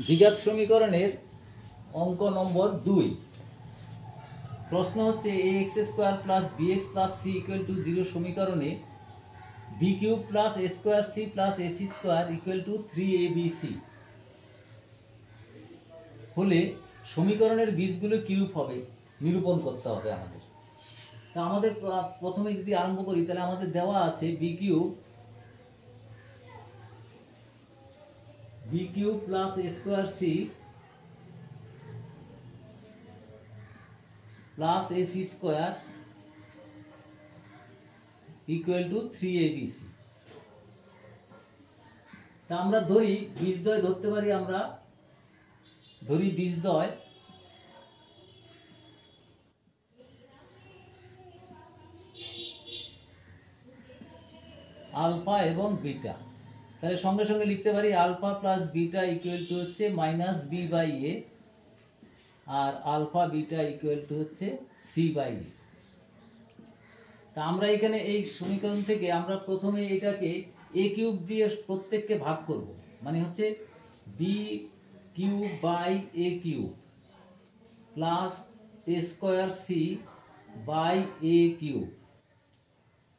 দ্বিঘাত সমীকরণের অঙ্ক নম্বর 2। প্রশ্ন হচ্ছে ax square plus bx plus c equal to 0 সমীকরণে b cube plus a square c plus ac square equal to 3abc হলে সমীকরণের বীজগুলো কিরূপ হবে নিরূপণ করতে হবে আমাদের। তা আমাদের প্রথমে যদি আরম্ভ করি তাহলে আমাদের দেওয়া আছে b cube plus a square c plus ac square equal to 3abc। তা আমরা ধরি বীজদ্বয় ধরতে পারি, আমরা ধরি বীজদ্বয় আলফা এবং বিটা। তাহলে সঙ্গে সঙ্গে লিখতে পারি alpha plus beta equal to হচ্ছে মাইনাস বি বাই এ, আর আলফা বিটা ইকুয়াল টু হচ্ছে সি বাই এ। তা আমরা এখানে এই সমীকরণ থেকে আমরা প্রথমে এটাকে এ কিউব দিয়ে প্রত্যেককে ভাগ করব, মানে হচ্ছে B cube by A cube plus A square C by A cube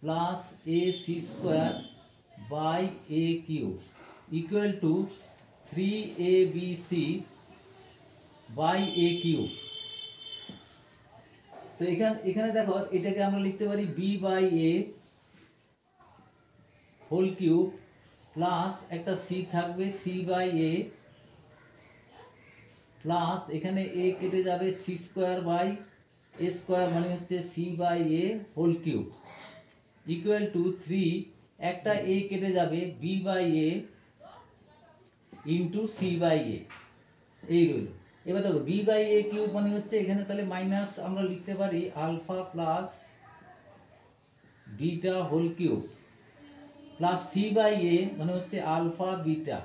plus A C square by A cube equal to 3abc by A cube. তো এখানে দেখো এটাকে আমরা লিখতে পারি B by A whole cube plus একটা C থাকবে C by A plus এখানে এ কেটে যাবে C square by A square, মানে হচ্ছে C by A whole cube equal to 3, একটা এ কেটে যাবে b by a into c by a, এই রইল। এবার দেখো বি বাই এ কিউব মানে হচ্ছে এখানে তাহলে মাইনাস আমরা লিখতে পারি alpha plus beta whole cube plus c by a মানে হচ্ছে আলফা বিটা,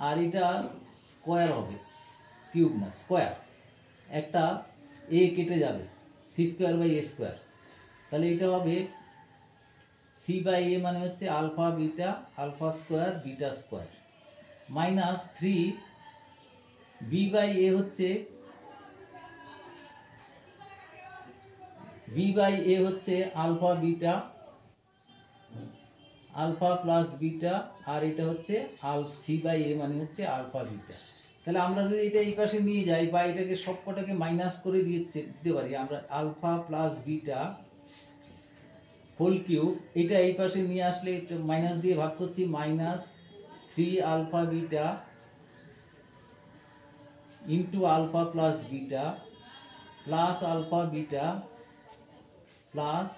আর এটা স্কোয়ার হবে, কিউব না স্কোয়ার, একটা এ কেটে যাবে C square by A square, তাহলে এটা হবে সি বাই এ মানে হচ্ছে alpha beta alpha square beta square minus 3 b by a হচ্ছে alpha beta alpha plus beta, আর এটা হচ্ছে সি বাই এ মানে হচ্ছে আলফা বিটা। তাহলে আমরা যদি এটা এই পাশে নিয়ে যাই বা এটাকে সবকটাকে মাইনাস করে দিতে পারি, আমরা alpha plus beta whole cube, এটা এই পাশে নিয়ে আসলে মাইনাস দিয়ে ভাগ করছি, minus 3 alpha beta into alpha plus beta plus alpha beta plus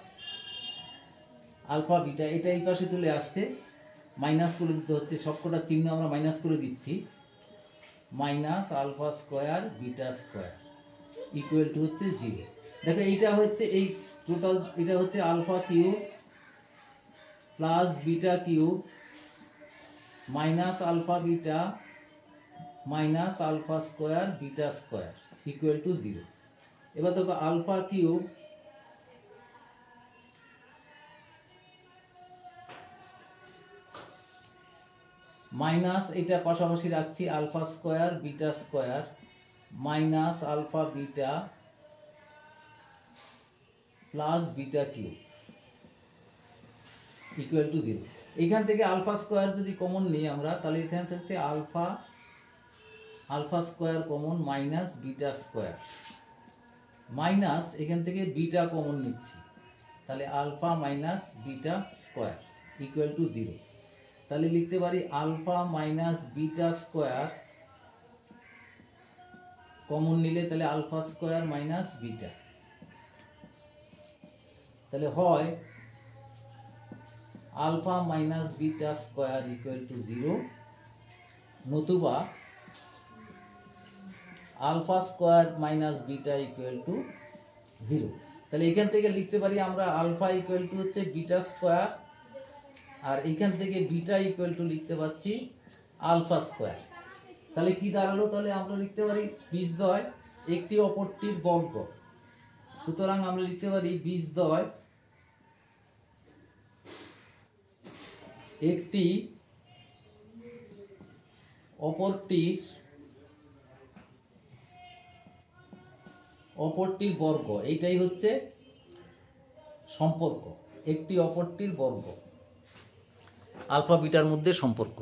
alpha beta, এটা এই পাশে চলে আসছে, মাইনাস করে দিতে হচ্ছে, সবকটা চিহ্ন আমরা মাইনাস করে দিচ্ছি, minus alpha square beta square equal to হচ্ছে 0। দেখো এইটা হচ্ছে এই টোটাল, এটা হচ্ছে alpha cube plus beta cube minus alpha beta minus alpha square beta square equal to 0। এবার দেখো আলফা কিউব মাইনাস এটা পাশাপাশি রাখছি alpha square beta square minus alpha beta plus beta cube equal to 0। এখান থেকে alpha square যদি common নিই আমরা, তাহলে এখানে থাকছে alpha square common minus beta square minus এখান থেকে বিটা কমন নিচ্ছি, তাহলে alpha minus beta square equal to 0। তাহলে লিখতে পারি alpha minus beta square common নিলে তাহলে আলফা স্কোয়ার মাইনাস বিটা, তাহলে হয় alpha minus beta square equal to 0, নতুবা alpha square minus beta equal to 0। তাহলে এখান থেকে লিখতে পারি আমরা আলফা ইকুয়াল টু হচ্ছে বিটা স্কোয়ার, আর এখান থেকে বিটা ইকুয়াল টু লিখতে পাচ্ছি আলফা স্কোয়ার। তাহলে কি দাঁড়ালো, তাহলে আমরা লিখতে পারি বীজদ্বয় একটি অপরটির বর্গ, সুতরাং আমরা লিখতে পারি বীজদ্বয় একটি অপরটির বর্গ, এইটাই হচ্ছে সম্পর্ক, একটি অপরটির বর্গ, আলফা বিটার মধ্যে সম্পর্ক।